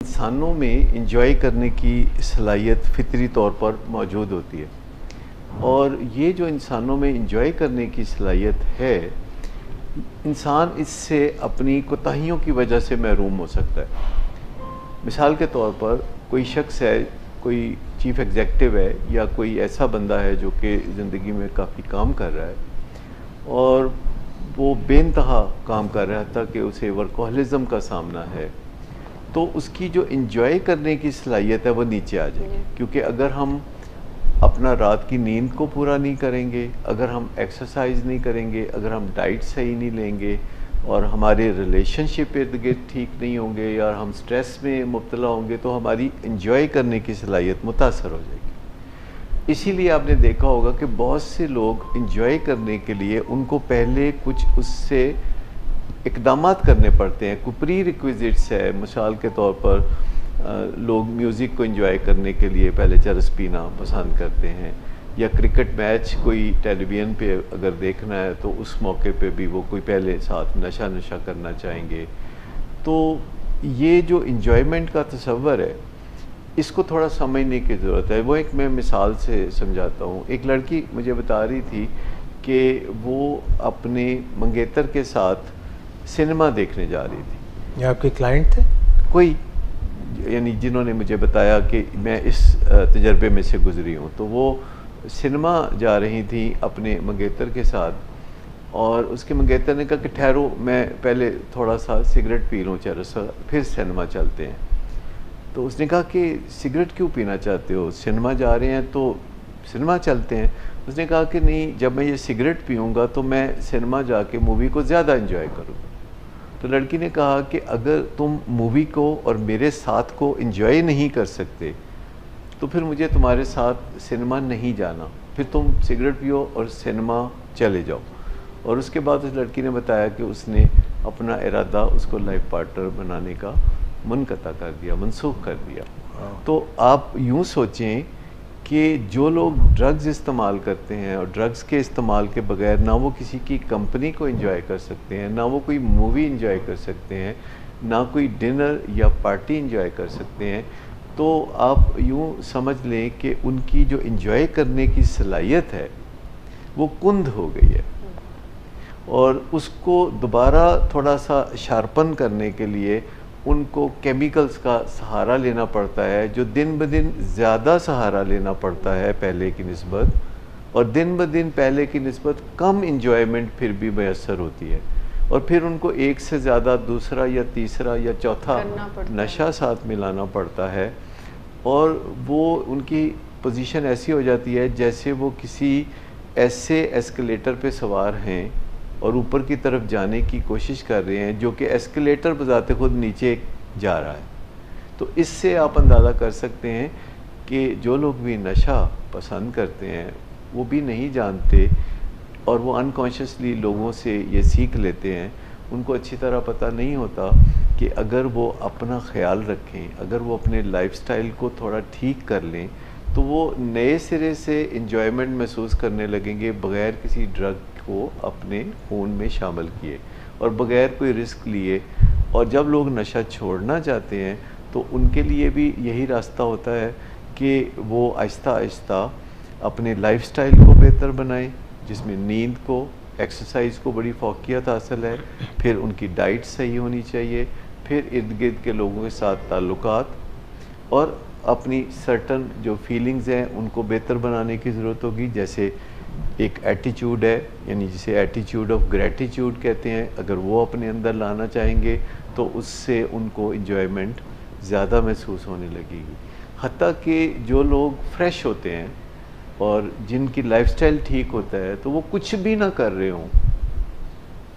इंसानों में इंजॉय करने की सलाहियत फितरी तौर पर मौजूद होती है और ये जो इंसानों में इंजॉय करने की सलाहियत है, इंसान इससे अपनी कोताहियों की वजह से महरूम हो सकता है। मिसाल के तौर पर कोई शख्स है, कोई चीफ़ एग्जेक्टिव है या कोई ऐसा बंदा है जो कि ज़िंदगी में काफ़ी काम कर रहा है और वो बेइंतहा काम कर रहा था कि उसे वर्कोहलिज़म का सामना है, तो उसकी जो इंजॉय करने की सलाहियत है वो नीचे आ जाएगी। क्योंकि अगर हम अपना रात की नींद को पूरा नहीं करेंगे, अगर हम एक्सरसाइज नहीं करेंगे, अगर हम डाइट सही नहीं लेंगे और हमारे रिलेशनशिप इर्द गिर्द ठीक नहीं होंगे या हम स्ट्रेस में मुब्तला होंगे, तो हमारी इंजॉय करने की सलाहियत मुतासर हो जाएगी। इसीलिए आपने देखा होगा कि बहुत से लोग इंजॉय करने के लिए उनको पहले कुछ उससे इक़दामात करने पड़ते हैं, कुछ प्री रिक्विजिट्स है। मिसाल के तौर पर लोग म्यूज़िक को एंजॉय करने के लिए पहले चरस पीना पसंद करते हैं, या क्रिकेट मैच कोई टेलीविज़न पे अगर देखना है तो उस मौके पे भी वो कोई पहले साथ नशा करना चाहेंगे। तो ये जो इंजॉयमेंट का तसव्वुर है, इसको थोड़ा समझने की ज़रूरत है। वो एक मैं मिसाल से समझाता हूँ। एक लड़की मुझे बता रही थी कि वो अपने मंगेतर के साथ सिनेमा देखने जा रही थी। ये आपके क्लाइंट थे? कोई यानी जिन्होंने मुझे बताया कि मैं इस तजर्बे में से गुज़री हूँ। तो वो सिनेमा जा रही थी अपने मंगेतर के साथ और उसके मंगेतर ने कहा कि ठहरो, मैं पहले थोड़ा सा सिगरेट पी लूँ चरस, फिर सिनेमा चलते हैं। तो उसने कहा कि सिगरेट क्यों पीना चाहते हो, सिनेमा जा रहे हैं तो सिनेमा चलते हैं। उसने कहा कि नहीं, जब मैं ये सिगरेट पीऊँगा तो मैं सिनेमा जाके मूवी को ज़्यादा एंजॉय करूँगा। तो लड़की ने कहा कि अगर तुम मूवी को और मेरे साथ को एंजॉय नहीं कर सकते तो फिर मुझे तुम्हारे साथ सिनेमा नहीं जाना, फिर तुम सिगरेट पियो और सिनेमा चले जाओ। और उसके बाद उस लड़की ने बताया कि उसने अपना इरादा उसको लाइफ पार्टनर बनाने का मुनक़ता कर दिया, मनसूख कर दिया। तो आप यूँ सोचें कि जो लोग ड्रग्स इस्तेमाल करते हैं और ड्रग्स के इस्तेमाल के बगैर ना वो किसी की कंपनी को एंजॉय कर सकते हैं, ना वो कोई मूवी एंजॉय कर सकते हैं, ना कोई डिनर या पार्टी एंजॉय कर सकते हैं, तो आप यूँ समझ लें कि उनकी जो एंजॉय करने की सलाहियत है वो कुंद हो गई है। और उसको दोबारा थोड़ा सा शार्पन करने के लिए उनको केमिकल्स का सहारा लेना पड़ता है, जो दिन ब दिन ज़्यादा सहारा लेना पड़ता है पहले की निस्बत, और दिन ब दिन पहले की निस्बत कम इंजॉयमेंट फिर भी मैसर होती है। और फिर उनको एक से ज़्यादा दूसरा या तीसरा या चौथा नशा साथ मिलाना पड़ता है, और वो उनकी पोजीशन ऐसी हो जाती है जैसे वो किसी ऐसे एस्केलेटर पे सवार हैं और ऊपर की तरफ जाने की कोशिश कर रहे हैं जो कि एस्केलेटर बजाते खुद नीचे जा रहा है। तो इससे आप अंदाज़ा कर सकते हैं कि जो लोग भी नशा पसंद करते हैं वो भी नहीं जानते और वो अनकॉन्शियसली लोगों से ये सीख लेते हैं। उनको अच्छी तरह पता नहीं होता कि अगर वो अपना ख्याल रखें, अगर वो अपने लाइफस्टाइल को थोड़ा ठीक कर लें, तो वो नए सिरे से इंजॉयमेंट महसूस करने लगेंगे बग़ैर किसी ड्रग को अपने खून में शामिल किए और बग़ैर कोई रिस्क लिए। और जब लोग नशा छोड़ना चाहते हैं तो उनके लिए भी यही रास्ता होता है कि वो आहिस्ता आहिस्ता अपने लाइफस्टाइल को बेहतर बनाएं, जिसमें नींद को, एक्सरसाइज को बड़ी फ़ौक़ियत हासिल है, फिर उनकी डाइट सही होनी चाहिए, फिर इर्द गिर्द के लोगों के साथ ताल्लुकात, और अपनी सर्टन जो फीलिंग्स हैं उनको बेहतर बनाने की ज़रूरत होगी। जैसे एक एटीट्यूड है, यानी जिसे एटीट्यूड ऑफ ग्रैटिट्यूड कहते हैं, अगर वो अपने अंदर लाना चाहेंगे तो उससे उनको इंजॉयमेंट ज़्यादा महसूस होने लगेगी। हत्ता कि जो लोग फ्रेश होते हैं और जिनकी लाइफस्टाइल ठीक होता है तो वो कुछ भी ना कर रहे हों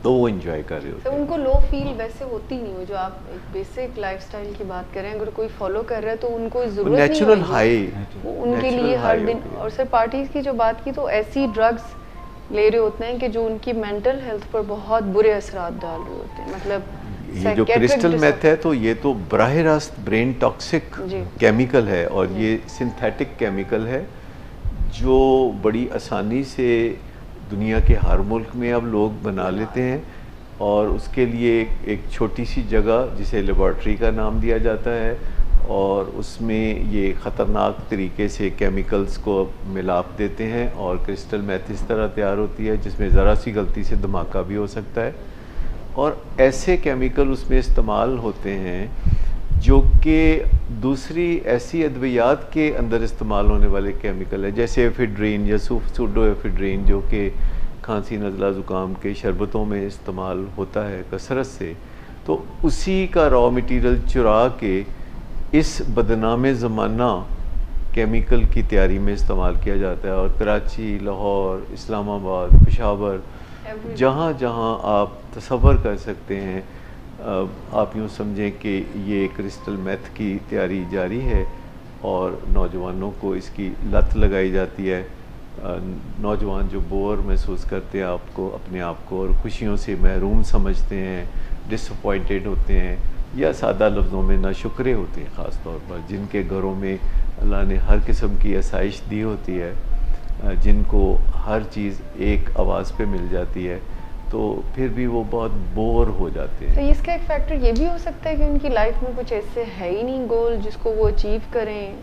तो वो एंजॉय कर रहे होते हैं। उनको लो फील वैसे होती नहीं हो, जो आप एक बेसिक लाइफस्टाइल की बात करें, अगर कोई फॉलो कर रहा है तो उनको ज़रूरत नहीं है, नेचुरल हाई वो उनके लिए हर दिन। और सर पार्टीज़ की जो बात की तो ऐसी ड्रग्स ले रहे होते हैं कि जो उनकी मेंटल हेल्थ पर बहुत बुरे असरात डाल रहे होते हैं। मतलब ये जो क्रिस्टल मेथ है तो ये तो बराह रास्त ब्रेन टॉक्सिक केमिकल है, और ये सिंथेटिक केमिकल है जो बड़ी आसानी से दुनिया के हर मुल्क में अब लोग बना लेते हैं। और उसके लिए एक छोटी सी जगह जिसे लेबॉर्ट्री का नाम दिया जाता है, और उसमें ये ख़तरनाक तरीके से केमिकल्स को मिलाप देते हैं और क्रिस्टल मेथ इस तरह तैयार होती है जिसमें ज़रा सी गलती से धमाका भी हो सकता है। और ऐसे केमिकल उसमें इस्तेमाल होते हैं जो कि दूसरी ऐसी अद्वियात के अंदर इस्तेमाल होने वाले केमिकल है, जैसे एफिड्रीन या सूडो एफिड्रीन, जो कि खांसी नज़ला ज़ुकाम के शरबतों में इस्तेमाल होता है कसरत से। तो उसी का रॉ मटेरियल चुरा के इस बदनामे ज़माना केमिकल की तैयारी में इस्तेमाल किया जाता है। और कराची, लाहौर, इस्लामाबाद, पेशावर, जहाँ जहाँ आप तसव्वुर कर सकते हैं, आप यूँ समझें कि ये क्रिस्टल मेथ की तैयारी जारी है और नौजवानों को इसकी लत लगाई जाती है। नौजवान जो बोर महसूस करते हैं अपने आप को और खुशियों से महरूम समझते हैं, डिसअपॉइंटेड होते हैं, या सादा लफ्ज़ों में नाशुक्रे होते हैं, ख़ास तौर पर जिनके घरों में अल्लाह ने हर किस्म की आसाइश दी होती है, जिनको हर चीज़ एक आवाज़ पे मिल जाती है, तो फिर भी वो बहुत बोर हो जाते हैं। तो इसका एक फैक्टर ये भी हो सकता है कि उनकी लाइफ में कुछ ऐसे है ही नहीं गोल जिसको वो अचीव करें,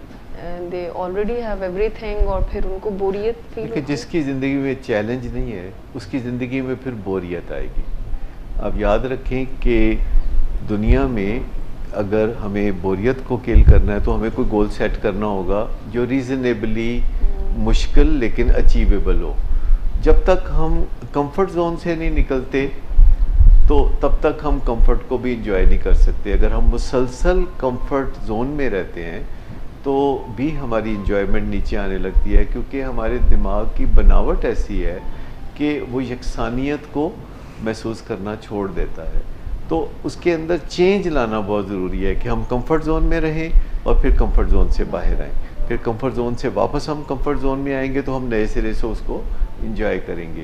दे ऑलरेडी हैव एवरीथिंग, और फिर उनको बोरियत फील होती है। जिसकी ज़िंदगी में चैलेंज नहीं है उसकी ज़िंदगी में फिर बोरियत आएगी। अब याद रखें कि दुनिया में अगर हमें बोरियत को किल करना है तो हमें कोई गोल सेट करना होगा जो रीज़नेबली मुश्किल लेकिन अचीवेबल हो। जब तक हम कंफर्ट जोन से नहीं निकलते तो तब तक हम कंफर्ट को भी इंजॉय नहीं कर सकते। अगर हम मुसलसल कंफर्ट जोन में रहते हैं तो भी हमारी इंजॉयमेंट नीचे आने लगती है, क्योंकि हमारे दिमाग की बनावट ऐसी है कि वो यकसानियत को महसूस करना छोड़ देता है। तो उसके अंदर चेंज लाना बहुत ज़रूरी है कि हम कंफर्ट जोन में रहें और फिर कंफर्ट जोन से बाहर आएँ, फिर कंफर्ट जोन से वापस हम कंफर्ट जोन में आएंगे तो हम नए सिरे से उसको इंजॉय करेंगे।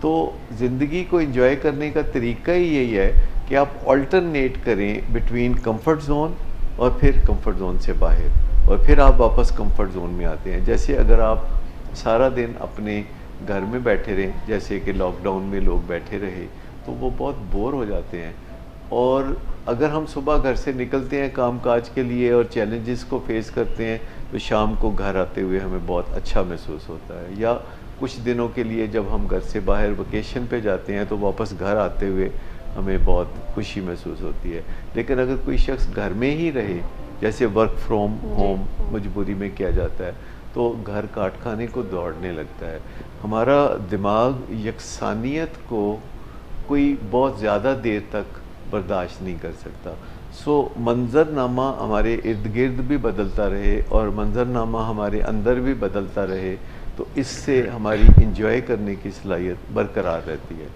तो ज़िंदगी को इंजॉय करने का तरीका ही यही है कि आप अल्टरनेट करें बिटवीन कंफर्ट जोन और फिर कंफर्ट जोन से बाहर, और फिर आप वापस कंफर्ट जोन में आते हैं। जैसे अगर आप सारा दिन अपने घर में बैठे रहें, जैसे कि लॉकडाउन में लोग बैठे रहे, तो वो बहुत बोर हो जाते हैं। और अगर हम सुबह घर से निकलते हैं कामकाज के लिए और चैलेंजेस को फेस करते हैं, तो शाम को घर आते हुए हमें बहुत अच्छा महसूस होता है। या कुछ दिनों के लिए जब हम घर से बाहर वेकेशन पे जाते हैं तो वापस घर आते हुए हमें बहुत खुशी महसूस होती है। लेकिन अगर कोई शख्स घर में ही रहे, जैसे वर्क फ्रॉम होम मजबूरी में किया जाता है, तो घर काट खाने को दौड़ने लगता है। हमारा दिमाग यकसानियत को कोई बहुत ज़्यादा देर तक बर्दाश्त नहीं कर सकता। सो मंज़रनामा हमारे इर्द गिर्द भी बदलता रहे और मंज़रनामा हमारे अंदर भी बदलता रहे, तो इससे हमारी इंजॉय करने की सलाहियत बरकरार रहती है।